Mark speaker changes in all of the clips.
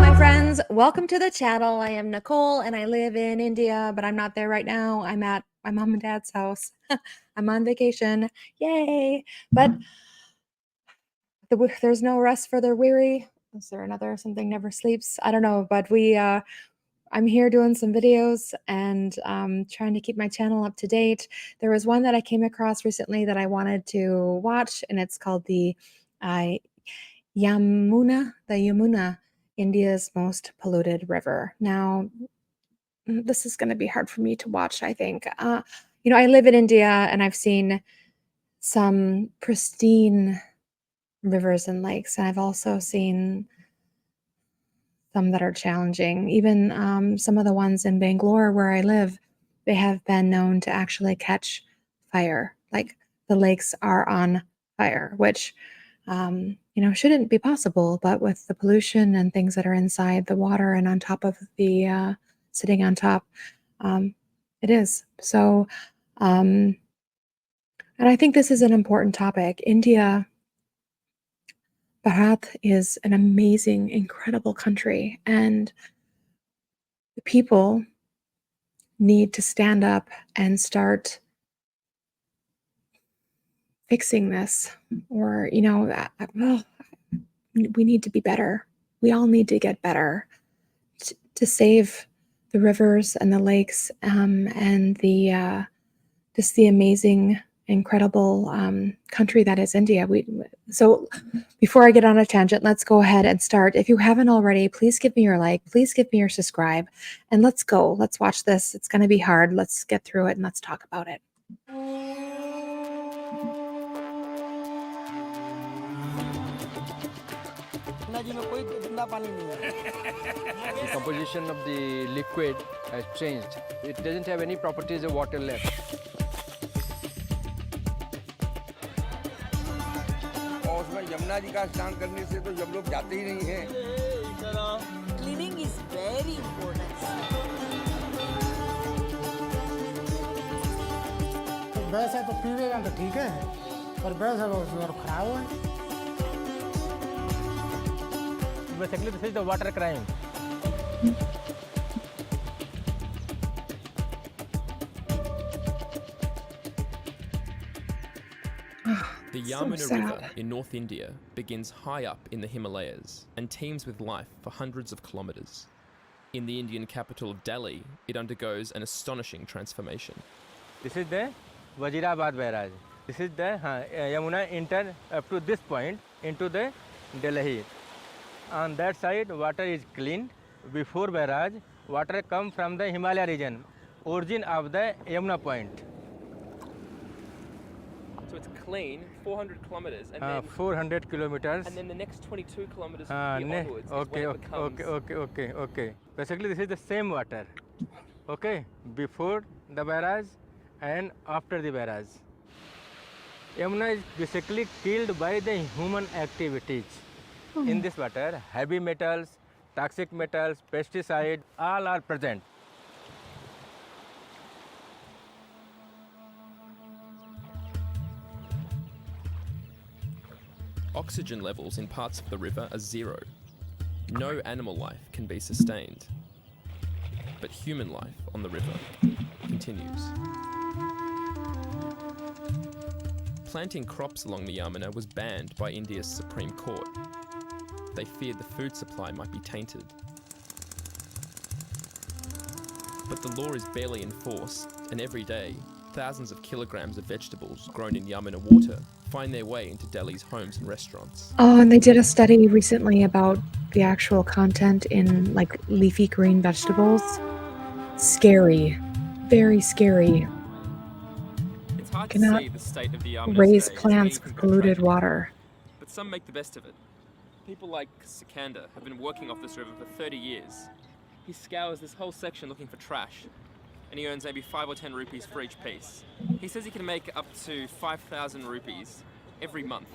Speaker 1: my friends, welcome to the channel. I am Nicole and I live in India, but I'm not there right now. I'm at my mom and dad's house. I'm on vacation. Yay! But there's no rest for the weary. Is there another something never sleeps? I don't know, but I'm here doing some videos and trying to keep my channel up to date. There was one that I came across recently that I wanted to watch, and it's called the Yamuna, India's most polluted river. Now, this is going to be hard for me to watch, I think. I live in India and I've seen some pristine rivers and lakes, and I've also seen some that are challenging. Even some of the ones in Bangalore where I live, they have been known to actually catch fire. Like the lakes are on fire, which shouldn't be possible, but with the pollution and things that are inside the water and on top of the sitting on top, it is. So, and I think this is an important topic. India, Bharat, is an amazing, incredible country, and the people need to stand up and start fixing this, or we need to be better. We all need to get better to save the rivers and the lakes, and the amazing, incredible country that is India. So before I get on a tangent, let's go ahead and start. If you haven't already, please give me your like, please give me your subscribe, and let's go. Let's watch this. It's going to be hard. Let's get through it and let's talk about it.
Speaker 2: The composition of the liquid has changed. It doesn't have any properties of water left.
Speaker 3: और उसमें यमुना जी का स्नान करने से तो जब लोग जाते ही नहीं हैं।
Speaker 4: Cleaning is very important.
Speaker 5: वैसे तो पीवेगा तो ठीक है, पर वैसे वो खराब है।
Speaker 6: Basically, this is the water crime.
Speaker 7: The Yamuna River in North India begins high up in the Himalayas and teems with life for hundreds of kilometers. In the Indian capital of Delhi, it undergoes an astonishing transformation.
Speaker 6: This is the Wazirabad barrage. This is the Yamuna enter up to this point into the Delhi. On that side, water is clean. Before barrage, water come from the Himalaya region, origin of the Yamuna point.
Speaker 7: So it's clean, 400 kilometers, and then
Speaker 6: 400 kilometers.
Speaker 7: and then the next 22 kilometers from here onwards is when it becomes...
Speaker 6: Okay. Basically, this is the same water. Okay, before the barrage and after the barrage. Yamuna is basically killed by the human activities. In this water, heavy metals, toxic metals, pesticides, all are present.
Speaker 7: Oxygen levels in parts of the river are zero. No animal life can be sustained. But human life on the river continues. Planting crops along the Yamuna was banned by India's Supreme Court. They feared the food supply might be tainted. But the law is barely enforced, and every day, thousands of kilograms of vegetables grown in Yamuna water find their way into Delhi's homes and restaurants.
Speaker 1: Oh, and they did a study recently about the actual content in like leafy green vegetables. Scary, very scary.
Speaker 7: It's hard
Speaker 1: Cannot
Speaker 7: to see the state of the Yamuna
Speaker 1: raise
Speaker 7: today as
Speaker 1: plants
Speaker 7: anything
Speaker 1: with
Speaker 7: but
Speaker 1: polluted
Speaker 7: tragic.
Speaker 1: water.
Speaker 7: But some make the best of it. People like Sikandar have been working off this river for 30 years. He scours this whole section looking for trash, and he earns maybe 5 or 10 rupees for each piece. He says he can make up to 5,000 rupees every month,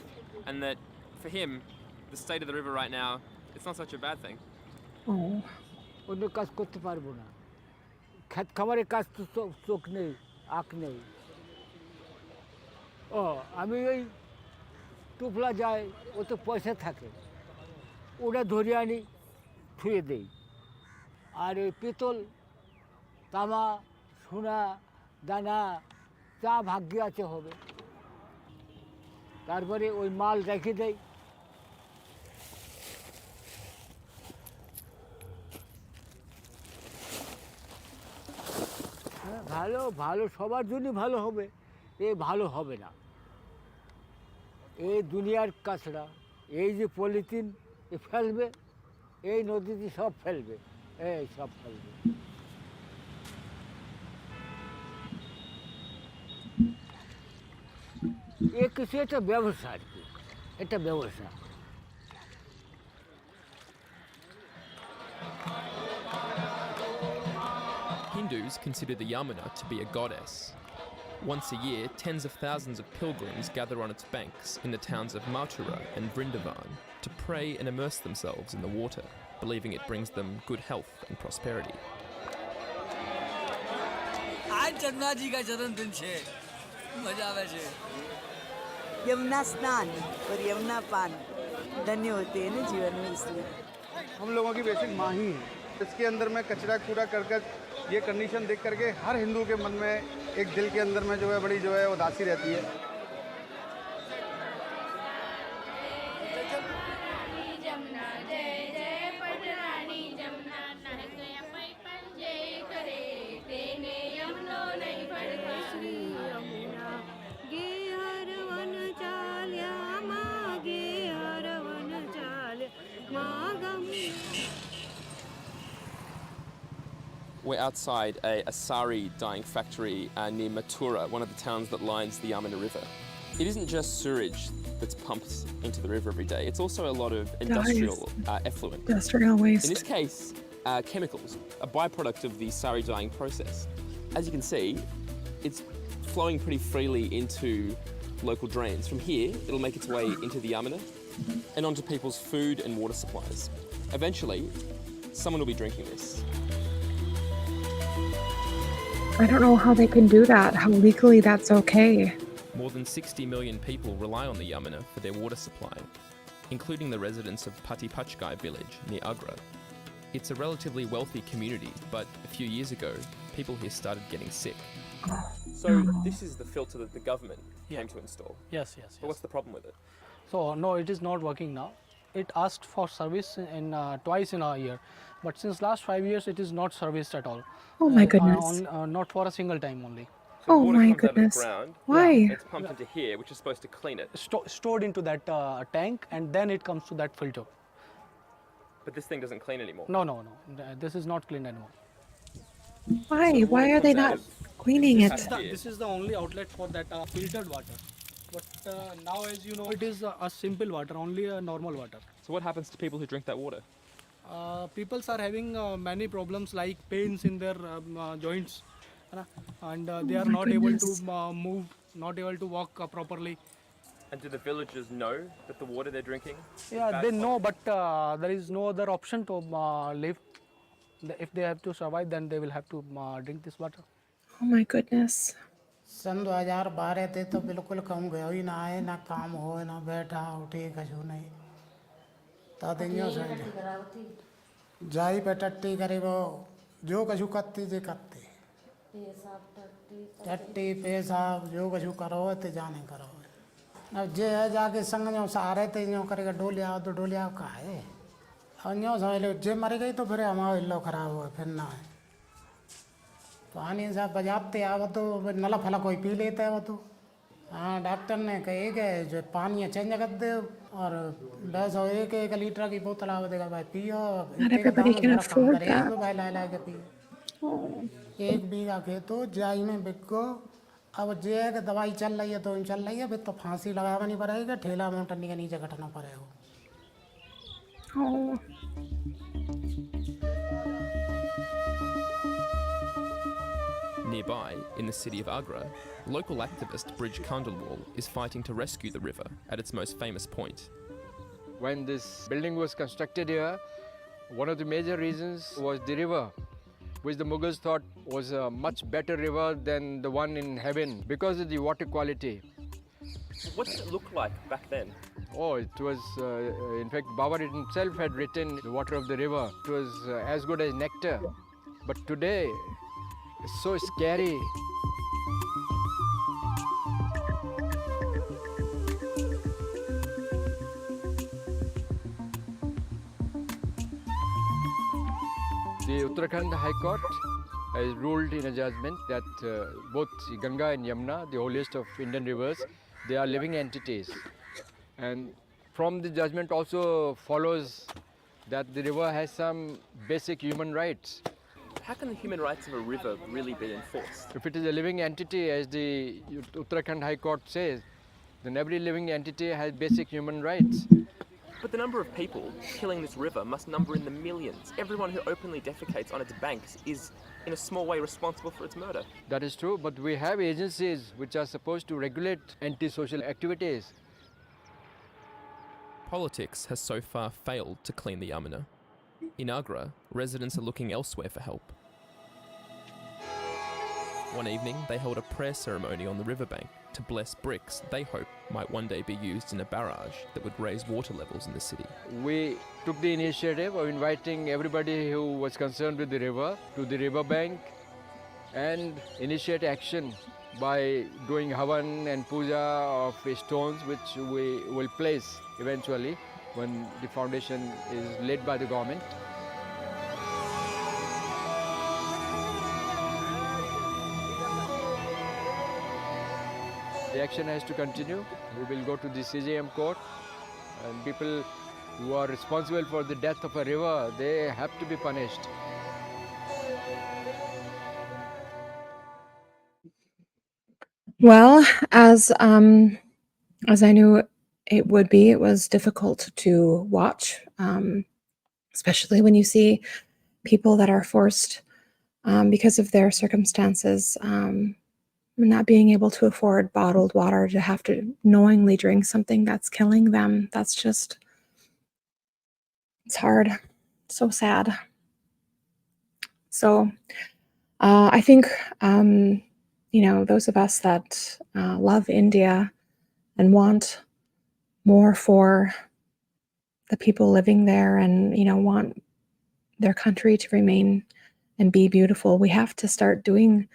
Speaker 7: and that for him, the state of the river right now, it's not such a bad thing.
Speaker 1: Oh.
Speaker 5: অন্য কাজ করতে পারবো না, খেত খামারের কাজ তো চোখ নেই, আঁখ নেই।
Speaker 8: ও আমি ওই টুপলা যায় ও তো পয়সা থাকে ওটা ধরে আনি ছুঁয়ে দেই আর ওই পিতল তামা সোনা দানা যা ভাগ্যে আছে হবে তারপরে ওই মাল রেখে দেয় ভালো ভালো সবার জন্য ভালো হবে এ ভালো হবে না এই দুনিয়ার কাছড়া এই যে পলিথিন এ ফেলবে এই নদীতে সব ফেলবে এই সব ফেলবে এ কিছু একটা ব্যবসা আর কি এটা ব্যবসা
Speaker 7: Hindus consider the Yamuna to be a goddess. Once a year, tens of thousands of pilgrims gather on its banks in the towns of Mathura and Vrindavan to pray and immerse themselves in the water, believing it brings them good health and prosperity.
Speaker 4: आज चंदा जी का जन्मदिन छे मजा आवे छे यमुना स्नान और यमुना पान धन्य होते हैं ना जीवन में इसलिए
Speaker 9: हम लोगों की बेसिक माँ ही है इसके अंदर में कचरा कूड़ा कर ये कंडीशन देख करके हर हिंदू के मन में एक दिल के अंदर में जो है बड़ी जो है उदासी रहती है
Speaker 7: We're outside a sari dyeing factory near Mathura, one of the towns that lines the Yamuna River. It isn't just sewage that's pumped into the river every day, it's also a lot of industrial effluent.
Speaker 1: Industrial waste.
Speaker 7: In this case, chemicals, a byproduct of the sari dyeing process. As you can see, it's flowing pretty freely into local drains. From here, it'll make its way into the Yamuna and onto people's food and water supplies. Eventually, someone will be drinking this.
Speaker 1: I don't know how they can do that, how legally that's okay.
Speaker 7: More than 60 million people rely on the Yamuna for their water supply, including the residents of Patipachkai village near Agra. It's a relatively wealthy community, but a few years ago, people here started getting sick. So this is the filter that the government came to install?
Speaker 10: Yes.
Speaker 7: But what's the problem with it?
Speaker 10: So no, it is not working now. It asked for service in twice in a year, but since last 5 years it is not serviced at all.
Speaker 1: Oh my goodness.
Speaker 10: Not for a single time only.
Speaker 7: So
Speaker 1: Oh
Speaker 7: water
Speaker 1: my
Speaker 7: comes
Speaker 1: goodness.
Speaker 7: out of the ground,
Speaker 1: Why?
Speaker 7: it's pumped into here, which is supposed to clean it.
Speaker 10: Stored into that tank, and then it comes to that filter.
Speaker 7: But this thing doesn't clean anymore.
Speaker 10: No. This is not clean anymore.
Speaker 1: Why?
Speaker 7: So the
Speaker 1: Why
Speaker 7: water
Speaker 1: are they
Speaker 7: comes
Speaker 1: not
Speaker 7: out of
Speaker 1: cleaning
Speaker 7: this
Speaker 1: it?
Speaker 7: tap here.
Speaker 10: This is the only outlet for that filtered water. But now, as you know, it is a simple water, only a normal water.
Speaker 7: So what happens to people who drink that water?
Speaker 10: People are having many problems like pains in their joints, and they are
Speaker 1: my
Speaker 10: not able to
Speaker 1: goodness.
Speaker 10: move, not able to walk properly.
Speaker 7: And do the villagers know that the water they're drinking is
Speaker 10: Yeah,
Speaker 7: bad
Speaker 10: they
Speaker 7: for
Speaker 10: know,
Speaker 7: them?
Speaker 10: but there is no other option to live. If they have to survive, then they will have to drink this water.
Speaker 1: Oh my goodness.
Speaker 5: सन 2012 थे तो बिल्कुल कम गयो ही ना आए ना काम हो ना बैठा उठे कछु नहीं तादियों से जाई पे टट्टी करे वो जो कछु करती जे करते टट्टी पेशाब जो कछु करो ते जाने करो अब जे है जाके संग जो सहारे थे जो करेगा डोलिया तो डोलिया का है और जो समझ लो जे मर गई तो फिर हमारा इल्लो खराब हुआ फिर ना है पानी से बजाते आवो तो नला फला कोई पी लेता है वो तो हाँ डॉक्टर ने कहे कि जो पानी चेंज कर दे और बस एक लीटर की बोतल आव देगा भाई पियो
Speaker 1: Not everybody can afford that.
Speaker 5: तो भाई ला के पियो एक बीघा खेतो जाई में बिको अब जे है कि दवाई चल रही है तो चल रही है फिर तो फांसी लगावा नहीं पड़ेगा ठेला मोटरनी के नीचे कटना पड़ेगा
Speaker 1: Oh.
Speaker 7: Nearby, in the city of Agra, local activist Bridge Kandalwal is fighting to rescue the river at its most famous point.
Speaker 2: When this building was constructed here, one of the major reasons was the river, which the Mughals thought was a much better river than the one in heaven because of the water quality.
Speaker 7: What did it look like back then?
Speaker 2: Oh, it was, in fact, Bharat himself had written the water of the river. It was as good as nectar. But today, it's so scary. The Uttarakhand High Court has ruled in a judgment that both Ganga and Yamuna, the holiest of Indian rivers, they are living entities. And from the judgment also follows that the river has some basic human rights.
Speaker 7: How can the human rights of a river really be enforced?
Speaker 2: If it is a living entity, as the Uttarakhand High Court says, then every living entity has basic human rights.
Speaker 7: But the number of people killing this river must number in the millions. Everyone who openly defecates on its banks is, in a small way, responsible for its murder.
Speaker 2: That is true, but we have agencies which are supposed to regulate antisocial activities.
Speaker 7: Politics has so far failed to clean the Yamuna. In Agra, residents are looking elsewhere for help. One evening, they held a prayer ceremony on the riverbank to bless bricks they hope might one day be used in a barrage that would raise water levels in the city.
Speaker 2: We took the initiative of inviting everybody who was concerned with the river to the riverbank and initiate action by doing havan and puja of stones, which we will place eventually when the foundation is laid by the government. The action has to continue. We will go to the CJM court, and people who are responsible for the death of a river, they have to be punished.
Speaker 1: Well, as I knew it would be, it was difficult to watch, especially when you see people that are forced because of their circumstances, not being able to afford bottled water, to have to knowingly drink something that's killing them. That's just, it's hard, so sad. So I think, those of us that love India and want more for the people living there and, want their country to remain and be beautiful, we have to start doing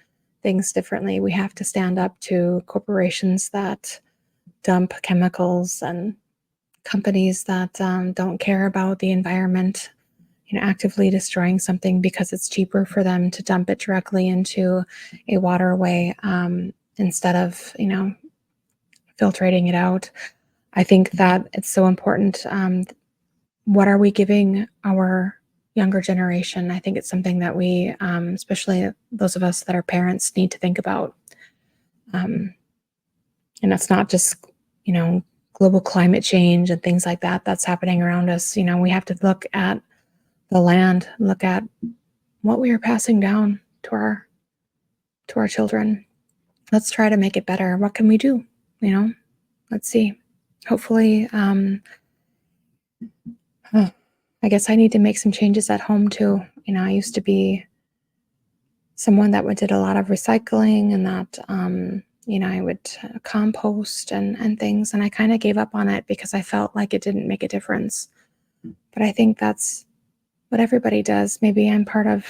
Speaker 1: things differently. We have to stand up to corporations that dump chemicals and companies that don't care about the environment, actively destroying something because it's cheaper for them to dump it directly into a waterway instead of, filtrating it out. I think that it's so important. What are we giving our younger generation? I think it's something that we, especially those of us that are parents, need to think about. And it's not just, global climate change and things like that that's happening around us. We have to look at the land, look at what we are passing down to our children. Let's try to make it better. What can we do? Let's see. Hopefully, I guess I need to make some changes at home too. I used to be someone that did a lot of recycling and that, I would compost and things. And I kind of gave up on it because I felt like it didn't make a difference. But I think that's what everybody does. Maybe I'm part of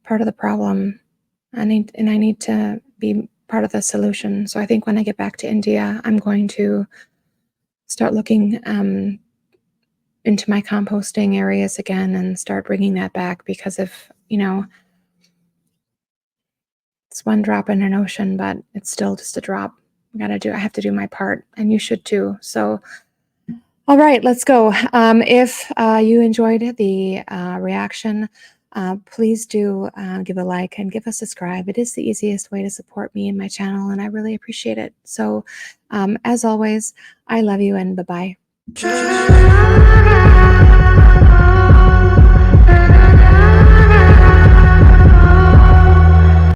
Speaker 1: the problem. I need to be part of the solution. So I think when I get back to India, I'm going to start looking into my composting areas again and start bringing that back, because if, it's one drop in an ocean, but it's still just a drop. I have to do my part, and you should too. So, all right, let's go. If you enjoyed the reaction, please do give a like and give a subscribe. It is the easiest way to support me and my channel, and I really appreciate it. So, as always, I love you and bye-bye.